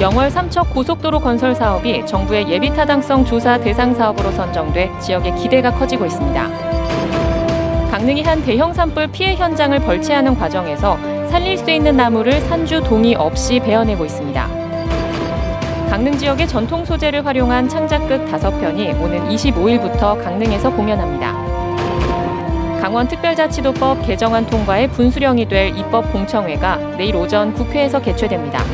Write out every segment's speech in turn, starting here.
영월 삼척 고속도로 건설 사업이 정부의 예비타당성 조사 대상 사업으로 선정돼 지역의 기대가 커지고 있습니다. 강릉이 한 대형 산불 피해 현장을 벌채하는 과정에서 살릴 수 있는 나무를 산주 동의 없이 베어내고 있습니다. 강릉 지역의 전통 소재를 활용한 창작극 5편이 오는 25일부터 강릉에서 공연합니다. 강원특별자치도법 개정안 통과에 분수령이 될 입법 공청회가 내일 오전 국회에서 개최됩니다.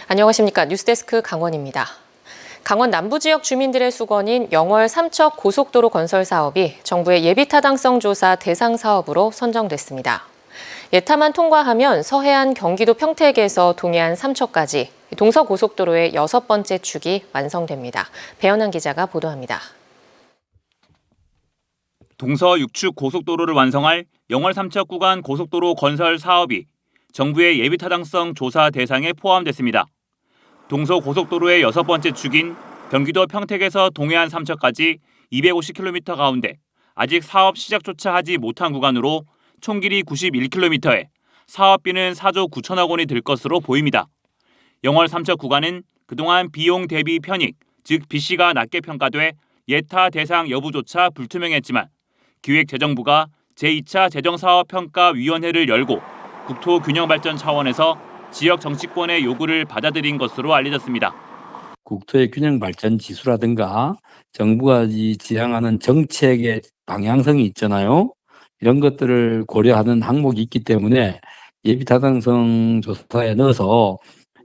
안녕하십니까. 뉴스데스크 강원입니다. 강원 남부 지역 주민들의 수건인 영월 삼척 고속도로 건설 사업이 정부의 예비타당성 조사 대상 사업으로 선정됐습니다. 예타만 통과하면 서해안 경기도 평택에서 동해안 삼척까지 동서고속도로의 6번째 축이 완성됩니다. 배현환 기자가 보도합니다. 동서 6축 고속도로를 완성할 영월 삼척 구간 고속도로 건설 사업이 정부의 예비타당성 조사 대상에 포함됐습니다. 동서 고속도로의 6번째 축인 경기도 평택에서 동해안 삼척까지 250km 가운데 아직 사업 시작조차 하지 못한 구간으로 총 길이 91km에 사업비는 4조 9천억 원이 들 것으로 보입니다. 영월 삼척 구간은 그동안 비용 대비 편익, 즉 BC가 낮게 평가돼 예타 대상 여부조차 불투명했지만 기획재정부가 제2차 재정사업평가위원회를 열고 국토균형발전 차원에서 지역 정치권의 요구를 받아들인 것으로 알려졌습니다. 국토의 균형 발전 지수라든가 정부가 지향하는 정책의 방향성이 있잖아요. 이런 것들을 고려하는 항목이 있기 때문에 예비타당성 조사에 넣어서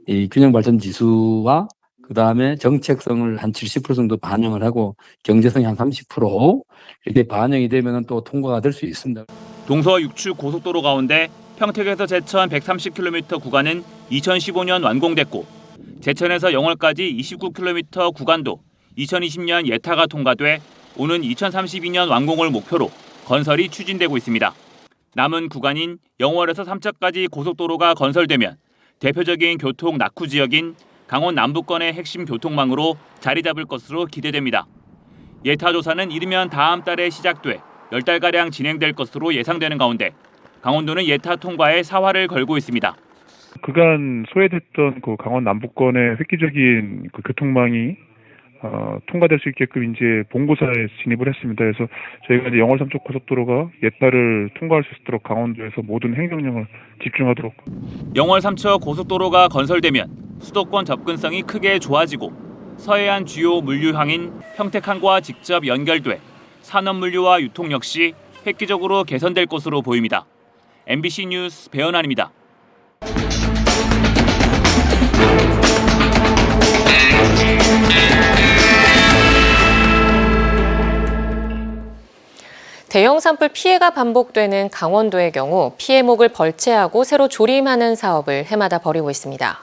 이 균형 발전 지수와 그다음에 정책성을 한 70% 정도 반영을 하고 경제성이 한 30% 이렇게 반영이 되면 또 통과가 될 수 있습니다. 동서 6축 고속도로 가운데 평택에서 제천 130km 구간은 2015년 완공됐고 제천에서 영월까지 29km 구간도 2020년 예타가 통과돼 오는 2032년 완공을 목표로 건설이 추진되고 있습니다. 남은 구간인 영월에서 삼척까지 고속도로가 건설되면 대표적인 교통 낙후 지역인 강원 남부권의 핵심 교통망으로 자리 잡을 것으로 기대됩니다. 예타 조사는 이르면 다음 달에 시작돼 10달가량 진행될 것으로 예상되는 가운데 강원도는 예타 통과에 사활을 걸고 있습니다. 그간 소외됐던 그 강원 남부권의 획기적인 그 교통망이 통과될 수 있게끔 이제 본고사에 진입을 했습니다. 그래서 저희가 이제 영월 삼척 고속도로가 예타를 통과할 수 있도록 강원도에서 모든 행정력을 집중하도록. 영월 삼척 고속도로가 건설되면 수도권 접근성이 크게 좋아지고 서해안 주요 물류항인 평택항과 직접 연결돼 산업 물류와 유통 역시 획기적으로 개선될 것으로 보입니다. MBC 뉴스 배현환입니다. 대형 산불 피해가 반복되는 강원도의 경우 피해목을 벌채하고 새로 조림하는 사업을 해마다 벌이고 있습니다.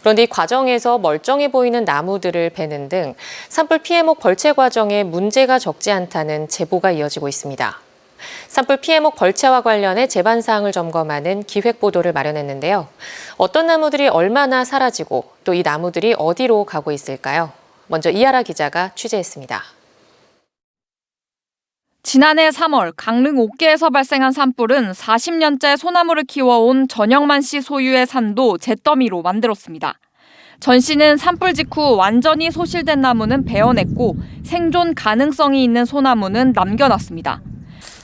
그런데 이 과정에서 멀쩡해 보이는 나무들을 베는 등 산불 피해목 벌채 과정에 문제가 적지 않다는 제보가 이어지고 있습니다. 산불 피해목 벌채와 관련해 제반 사항을 점검하는 기획 보도를 마련했는데요. 어떤 나무들이 얼마나 사라지고 또 이 나무들이 어디로 가고 있을까요? 먼저 이하라 기자가 취재했습니다. 지난해 3월 강릉 옥계에서 발생한 산불은 40년째 소나무를 키워온 전영만 씨 소유의 산도 잿더미로 만들었습니다. 전 씨는 산불 직후 완전히 소실된 나무는 베어냈고 생존 가능성이 있는 소나무는 남겨놨습니다.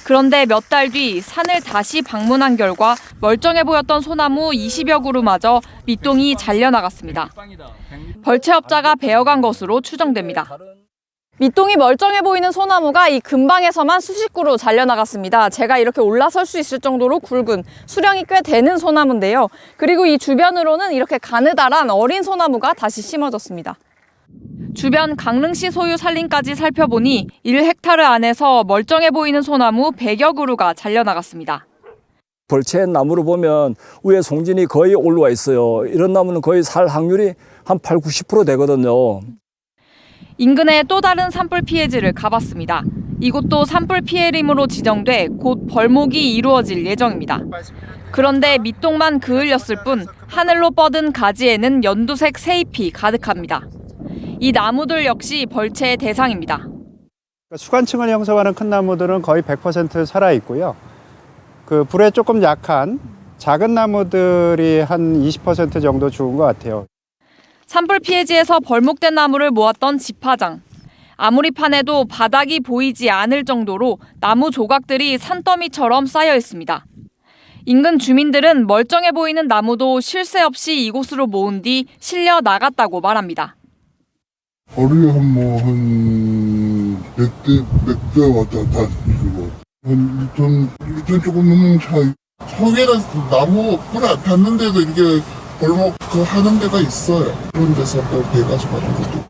그런데 몇 달 뒤 산을 다시 방문한 결과 멀쩡해 보였던 소나무 20여 그루마저 밑동이 잘려나갔습니다. 벌채업자가 베어간 것으로 추정됩니다. 밑동이 멀쩡해 보이는 소나무가 이 근방에서만 수십 그루 잘려나갔습니다. 제가 이렇게 올라설 수 있을 정도로 굵은 수령이 꽤 되는 소나무인데요. 그리고 이 주변으로는 이렇게 가느다란 어린 소나무가 다시 심어졌습니다. 주변 강릉시 소유 산림까지 살펴보니 1헥타르 안에서 멀쩡해 보이는 소나무 100여 그루가 잘려나갔습니다. 벌채 나무로 보면 위에 송진이 거의 올라와 있어요. 이런 나무는 거의 살 확률이 한 80~90% 되거든요. 인근의 또 다른 산불 피해지를 가봤습니다. 이곳도 산불 피해림으로 지정돼 곧 벌목이 이루어질 예정입니다. 그런데 밑동만 그을렸을 뿐 하늘로 뻗은 가지에는 연두색 새잎이 가득합니다. 이 나무들 역시 벌채의 대상입니다. 수관층을 형성하는 큰 나무들은 거의 100% 살아있고요. 그 불에 조금 약한 작은 나무들이 한 20% 정도 죽은 것 같아요. 산불 피해지에서 벌목된 나무를 모았던 집화장. 아무리 파내도 바닥이 보이지 않을 정도로 나무 조각들이 산더미처럼 쌓여 있습니다. 인근 주민들은 멀쩡해 보이는 나무도 쉴 새 없이 이곳으로 모은 뒤 실려 나갔다고 말합니다. 하루에 한 100대 왔다 갔다 하시고 한 1톤 조금 넘는 차이. 속에는 나무 불 안 폈는데도 이렇게 벌목 하는 데가 있어요. 그런 데서 또 배가서 가는 것도.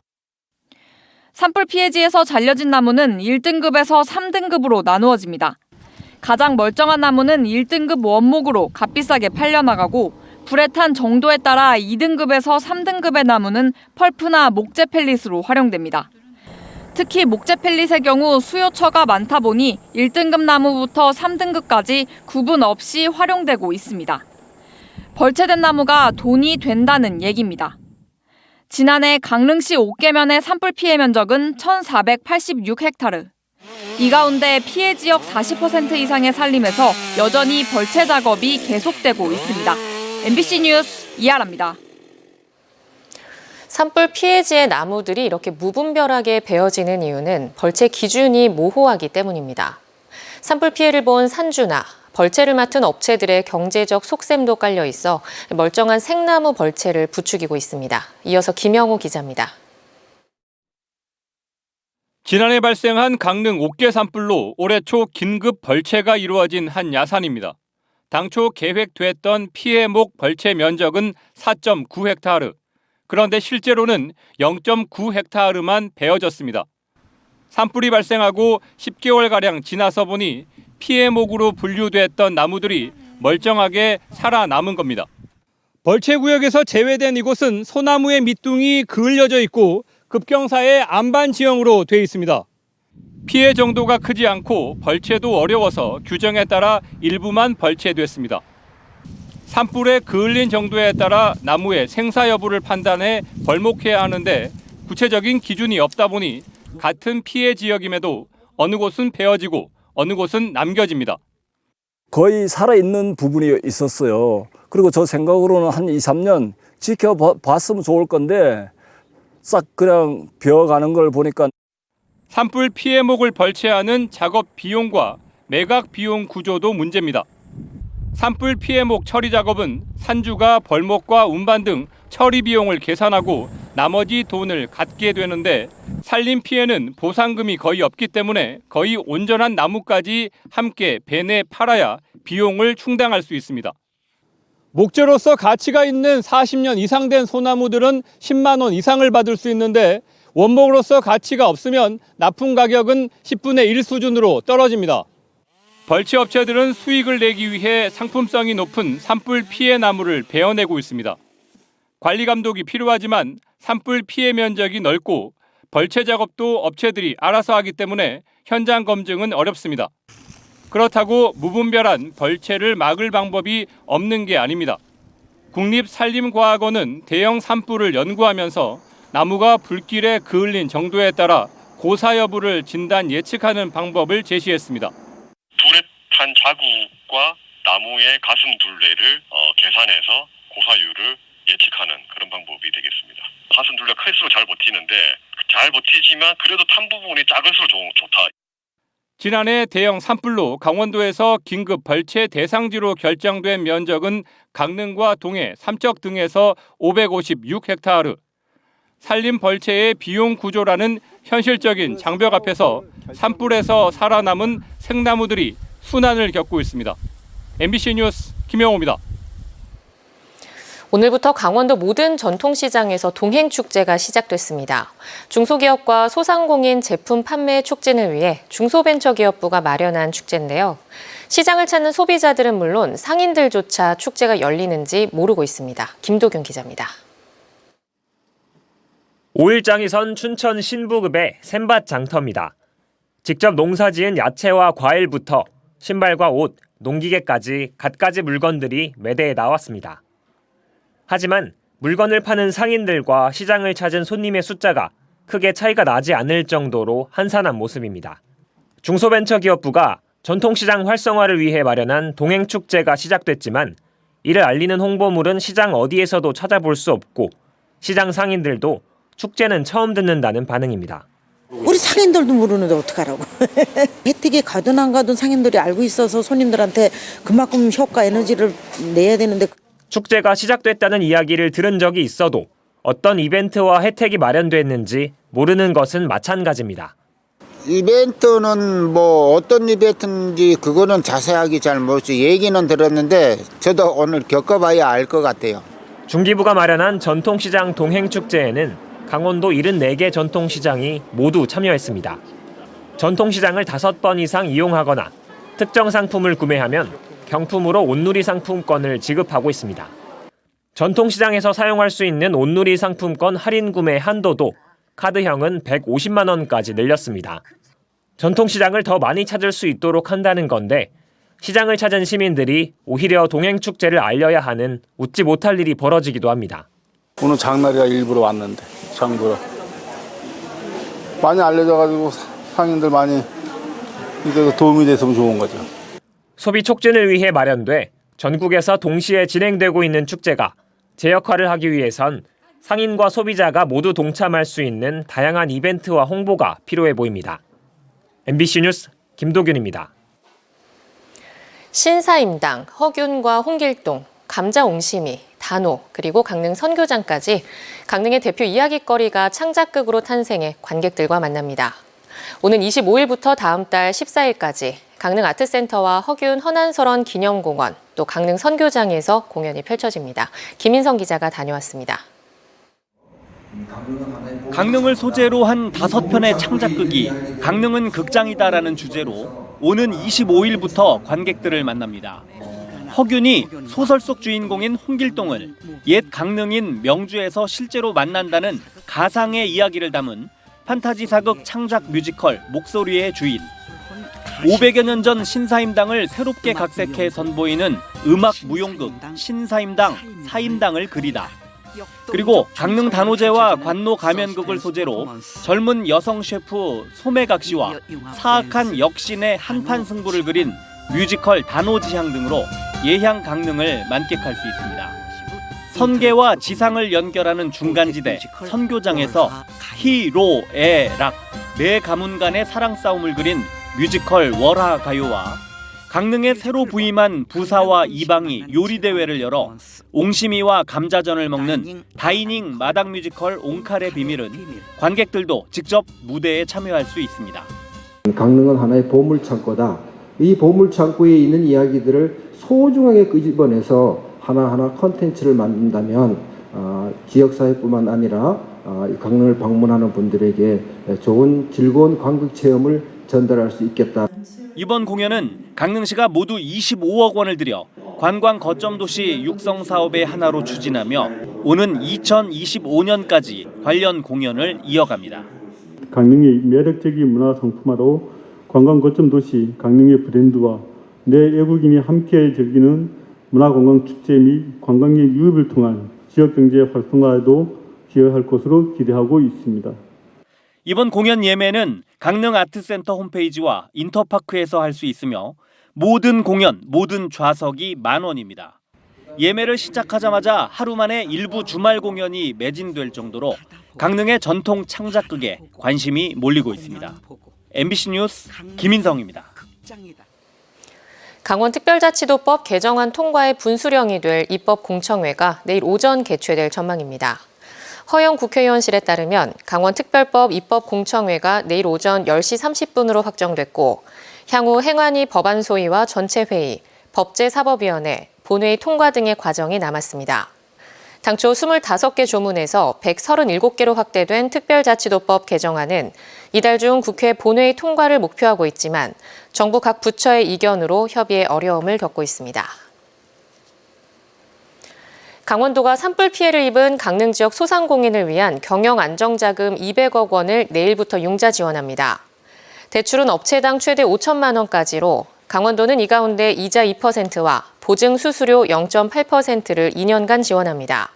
산불 피해지에서 잘려진 나무는 1등급에서 3등급으로 나누어집니다. 가장 멀쩡한 나무는 1등급 원목으로 값비싸게 팔려나가고 불에 탄 정도에 따라 2등급에서 3등급의 나무는 펄프나 목재 펠릿으로 활용됩니다. 특히 목재 펠릿의 경우 수요처가 많다 보니 1등급 나무부터 3등급까지 구분 없이 활용되고 있습니다. 벌채된 나무가 돈이 된다는 얘기입니다. 지난해 강릉시 옥계면의 산불 피해 면적은 1,486헥타르. 이 가운데 피해 지역 40% 이상의 산림에서 여전히 벌채 작업이 계속되고 있습니다. MBC 뉴스 이하라입니다. 산불 피해지의 나무들이 이렇게 무분별하게 베어지는 이유는 벌채 기준이 모호하기 때문입니다. 산불 피해를 본 산주나 벌채를 맡은 업체들의 경제적 속셈도 깔려 있어 멀쩡한 생나무 벌채를 부추기고 있습니다. 이어서 김영호 기자입니다. 지난해 발생한 강릉 옥계 산불로 올해 초 긴급 벌채가 이루어진 한 야산입니다. 당초 계획됐던 피해목 벌채 면적은 4.9헥타르. 그런데 실제로는 0.9헥타르만 베어졌습니다. 산불이 발생하고 10개월가량 지나서 보니 피해목으로 분류됐던 나무들이 멀쩡하게 살아남은 겁니다. 벌채 구역에서 제외된 이곳은 소나무의 밑둥이 그을려져 있고 급경사의 안반 지형으로 돼 있습니다. 피해 정도가 크지 않고 벌채도 어려워서 규정에 따라 일부만 벌채됐습니다. 산불에 그을린 정도에 따라 나무의 생사 여부를 판단해 벌목해야 하는데 구체적인 기준이 없다 보니 같은 피해 지역임에도 어느 곳은 베어지고 어느 곳은 남겨집니다. 거의 살아있는 부분이 있었어요. 그리고 저 생각으로는 한 2, 3년 지켜봤으면 좋을 건데 싹 그냥 베어가는 걸 보니까. 산불 피해목을 벌채하는 작업 비용과 매각 비용 구조도 문제입니다. 산불 피해목 처리 작업은 산주가 벌목과 운반 등 처리 비용을 계산하고 나머지 돈을 갖게 되는데 산림 피해는 보상금이 거의 없기 때문에 거의 온전한 나무까지 함께 배내 팔아야 비용을 충당할 수 있습니다. 목재로서 가치가 있는 40년 이상 된 소나무들은 10만 원 이상을 받을 수 있는데 원목으로서 가치가 없으면 납품 가격은 10분의 1 수준으로 떨어집니다. 벌채 업체들은 수익을 내기 위해 상품성이 높은 산불 피해 나무를 베어내고 있습니다. 관리 감독이 필요하지만 산불 피해 면적이 넓고 벌채 작업도 업체들이 알아서 하기 때문에 현장 검증은 어렵습니다. 그렇다고 무분별한 벌채를 막을 방법이 없는 게 아닙니다. 국립산림과학원은 대형 산불을 연구하면서 나무가 불길에 그을린 정도에 따라 고사 여부를 진단 예측하는 방법을 제시했습니다. 불에 탄 자국과 나무의 가슴 둘레를 계산해서 고사율을 예측하는 그런 방법이 되겠습니다. 가슴 둘레가 클수록 잘 버티는데 잘 버티지만 그래도 탄 부분이 작을수록 좋다. 지난해 대형 산불로 강원도에서 긴급 벌채 대상지로 결정된 면적은 강릉과 동해, 삼척 등에서 556헥타르. 산림 벌채의 비용 구조라는 현실적인 장벽 앞에서 산불에서 살아남은 생나무들이 순환을 겪고 있습니다. MBC 뉴스 김영호입니다. 오늘부터 강원도 모든 전통시장에서 동행축제가 시작됐습니다. 중소기업과 소상공인 제품 판매 촉진을 위해 중소벤처기업부가 마련한 축제인데요. 시장을 찾는 소비자들은 물론 상인들조차 축제가 열리는지 모르고 있습니다. 김도균 기자입니다. 5일장이 선 춘천 신부급의 샘밭 장터입니다. 직접 농사지은 야채와 과일부터 신발과 옷, 농기계까지 갖가지 물건들이 매대에 나왔습니다. 하지만 물건을 파는 상인들과 시장을 찾은 손님의 숫자가 크게 차이가 나지 않을 정도로 한산한 모습입니다. 중소벤처기업부가 전통시장 활성화를 위해 마련한 동행축제가 시작됐지만 이를 알리는 홍보물은 시장 어디에서도 찾아볼 수 없고 시장 상인들도 축제는 처음 듣는다는 반응입니다. 우리 상인들도 모르는데 어떡하라고. 혜택이 가든 안 가든 상인들이 알고 있어서 손님들한테 그만큼 효과 에너지를 내야 되는데. 축제가 시작됐다는 이야기를 들은 적이 있어도 어떤 이벤트와 혜택이 마련됐는지 모르는 것은 마찬가지입니다. 이벤트는 뭐 어떤 이벤트인지 그거는 자세하게 잘 모르죠. 얘기는 들었는데 저도 오늘 겪어봐야 알 것 같아요. 중기부가 마련한 전통시장 동행축제에는 강원도 74개 전통시장이 모두 참여했습니다. 전통시장을 5번 이상 이용하거나 특정 상품을 구매하면 경품으로 온누리 상품권을 지급하고 있습니다. 전통시장에서 사용할 수 있는 온누리 상품권 할인 구매 한도도 카드형은 150만 원까지 늘렸습니다. 전통시장을 더 많이 찾을 수 있도록 한다는 건데 시장을 찾은 시민들이 오히려 동행축제를 알려야 하는 웃지 못할 일이 벌어지기도 합니다. 오늘 장날이라 일부러 왔는데 장보러 많이 알려져가지고 상인들 많이 이게 도움이 됐으면 좋은 거죠. 소비 촉진을 위해 마련돼 전국에서 동시에 진행되고 있는 축제가 제 역할을 하기 위해선 상인과 소비자가 모두 동참할 수 있는 다양한 이벤트와 홍보가 필요해 보입니다. MBC 뉴스 김도균입니다. 신사임당, 허균과 홍길동, 감자옹심이, 단오, 그리고 강릉 선교장까지 강릉의 대표 이야깃거리가 창작극으로 탄생해 관객들과 만납니다. 오는 25일부터 다음 달 14일까지 강릉 아트센터와 허균 허난설원 기념공원, 또 강릉 선교장에서 공연이 펼쳐집니다. 김인성 기자가 다녀왔습니다. 강릉을 소재로 한 5편의 창작극이 강릉은 극장이다라는 주제로 오는 25일부터 관객들을 만납니다. 허균이 소설 속 주인공인 홍길동을 옛 강릉인 명주에서 실제로 만난다는 가상의 이야기를 담은 판타지 사극 창작 뮤지컬 목소리의 주인. 500여 년 전 신사임당을 새롭게 각색해 선보이는 음악 무용극 신사임당, 사임당을 그리다. 그리고 강릉 단오제와 관노 가면극을 소재로 젊은 여성 셰프 소매각 씨와 사악한 역신의 한판 승부를 그린 뮤지컬 단오지향 등으로 예향 강릉을 만끽할 수 있습니다. 선계와 지상을 연결하는 중간지대 선교장에서 희로애락 네 가문 간의 사랑 싸움을 그린 뮤지컬 월화가요와 강릉에 새로 부임한 부사와 이방이 요리대회를 열어 옹심이와 감자전을 먹는 다이닝 마당 뮤지컬 옹칼의 비밀은 관객들도 직접 무대에 참여할 수 있습니다. 강릉은 하나의 보물창고다. 이 보물창고에 있는 이야기들을 소중하게 끄집어내서 하나하나 컨텐츠를 만든다면 지역사회뿐만 아니라 강릉을 방문하는 분들에게 좋은 즐거운 관광 체험을 전달할 수 있겠다. 이번 공연은 강릉시가 모두 25억 원을 들여 관광 거점 도시 육성 사업의 하나로 추진하며 오는 2025년까지 관련 공연을 이어갑니다. 강릉의 매력적인 문화 상품화로 관광 거점 도시 강릉의 브랜드와 내 외국인이 함께 즐기는 문화관광 축제 및 관광객 유입을 통한 지역경제 활성화에도 기여할 것으로 기대하고 있습니다. 이번 공연 예매는 강릉 아트센터 홈페이지와 인터파크에서 할 수 있으며 모든 공연, 모든 좌석이 10,000원입니다. 예매를 시작하자마자 하루 만에 일부 주말 공연이 매진될 정도로 강릉의 전통 창작극에 관심이 몰리고 있습니다. MBC 뉴스 김인성입니다. 강원특별자치도법 개정안 통과에 분수령이 될 입법공청회가 내일 오전 개최될 전망입니다. 허영 국회의원실에 따르면 강원특별법 입법공청회가 내일 오전 10시 30분으로 확정됐고 향후 행안위 법안 소위와 전체회의, 법제사법위원회, 본회의 통과 등의 과정이 남았습니다. 당초 25개 조문에서 137개로 확대된 특별자치도법 개정안은 이달 중 국회 본회의 통과를 목표하고 있지만 정부 각 부처의 이견으로 협의에 어려움을 겪고 있습니다. 강원도가 산불 피해를 입은 강릉 지역 소상공인을 위한 경영안정자금 200억 원을 내일부터 융자 지원합니다. 대출은 업체당 최대 5천만 원까지로 강원도는 이 가운데 이자 2%와 보증 수수료 0.8%를 2년간 지원합니다.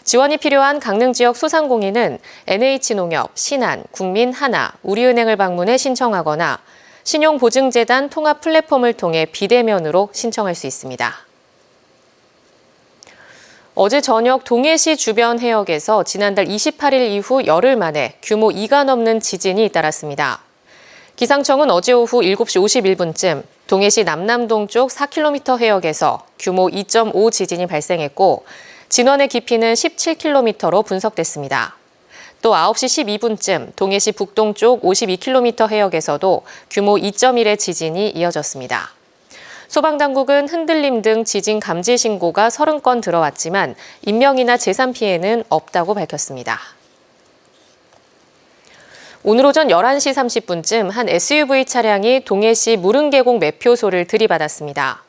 지원이 필요한 강릉 지역 소상공인은 NH농협, 신한, 국민하나, 우리은행을 방문해 신청하거나 신용보증재단 통합 플랫폼을 통해 비대면으로 신청할 수 있습니다. 어제 저녁 동해시 주변 해역에서 지난달 28일 이후 열흘 만에 규모 2가 넘는 지진이 잇따랐습니다. 기상청은 어제 오후 7시 51분쯤 동해시 남남동쪽 4km 해역에서 규모 2.5 지진이 발생했고 진원의 깊이는 17km로 분석됐습니다. 또 9시 12분쯤 동해시 북동쪽 52km 해역에서도 규모 2.1의 지진이 이어졌습니다. 소방당국은 흔들림 등 지진 감지 신고가 30건 들어왔지만 인명이나 재산 피해는 없다고 밝혔습니다. 오늘 오전 11시 30분쯤 한 SUV 차량이 동해시 무릉계곡 매표소를 들이받았습니다.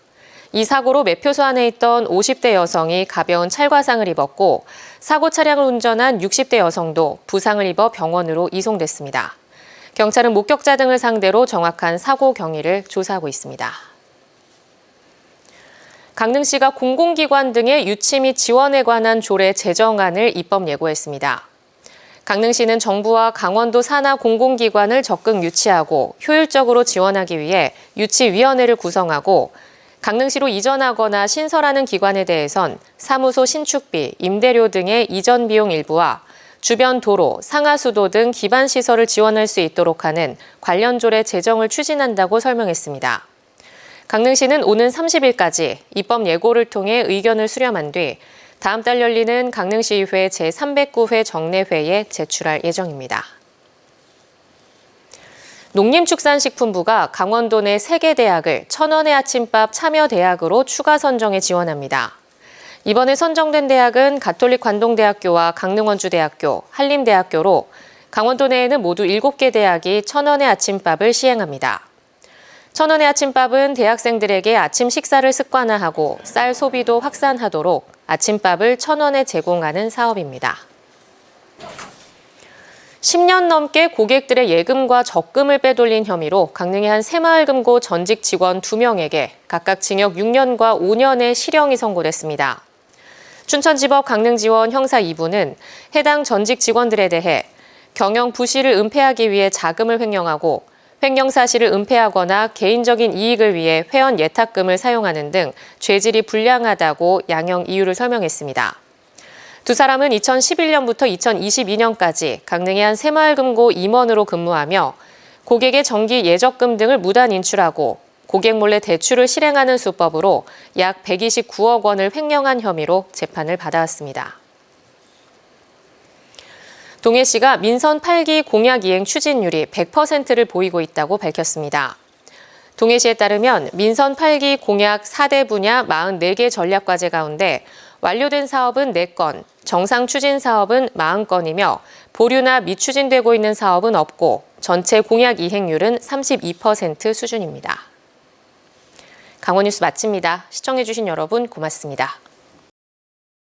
이 사고로 매표소 안에 있던 50대 여성이 가벼운 찰과상을 입었고 사고 차량을 운전한 60대 여성도 부상을 입어 병원으로 이송됐습니다. 경찰은 목격자 등을 상대로 정확한 사고 경위를 조사하고 있습니다. 강릉시가 공공기관 등의 유치 및 지원에 관한 조례 제정안을 입법 예고했습니다. 강릉시는 정부와 강원도 산하 공공기관을 적극 유치하고 효율적으로 지원하기 위해 유치위원회를 구성하고 강릉시로 이전하거나 신설하는 기관에 대해선 사무소 신축비, 임대료 등의 이전 비용 일부와 주변 도로, 상하수도 등 기반 시설을 지원할 수 있도록 하는 관련 조례 제정을 추진한다고 설명했습니다. 강릉시는 오는 30일까지 입법 예고를 통해 의견을 수렴한 뒤 다음 달 열리는 강릉시의회 제309회 정례회에 제출할 예정입니다. 농림축산식품부가 강원도 내 3개 대학을 천원의 아침밥 참여대학으로 추가 선정에 지원합니다. 이번에 선정된 대학은 가톨릭 관동대학교와 강릉원주대학교, 한림대학교로 강원도 내에는 모두 7개 대학이 천원의 아침밥을 시행합니다. 천원의 아침밥은 대학생들에게 아침 식사를 습관화하고 쌀 소비도 확산하도록 아침밥을 1,000원에 제공하는 사업입니다. 10년 넘게 고객들의 예금과 적금을 빼돌린 혐의로 강릉의 한 새마을금고 전직 직원 2명에게 각각 징역 6년과 5년의 실형이 선고됐습니다. 춘천지법 강릉지원 형사 2부는 해당 전직 직원들에 대해 경영 부실을 은폐하기 위해 자금을 횡령하고 횡령 사실을 은폐하거나 개인적인 이익을 위해 회원 예탁금을 사용하는 등 죄질이 불량하다고 양형 이유를 설명했습니다. 두 사람은 2011년부터 2022년까지 강릉의 한 새마을금고 임원으로 근무하며 고객의 정기 예적금 등을 무단 인출하고 고객 몰래 대출을 실행하는 수법으로 약 129억 원을 횡령한 혐의로 재판을 받아왔습니다. 동해시가 민선 8기 공약 이행 추진율이 100%를 보이고 있다고 밝혔습니다. 동해시에 따르면 민선 8기 공약 4대 분야 44개 전략과제 가운데 완료된 사업은 4건, 정상 추진 사업은 40건이며 보류나 미추진되고 있는 사업은 없고 전체 공약 이행률은 32% 수준입니다. 강원뉴스 마칩니다. 시청해주신 여러분 고맙습니다.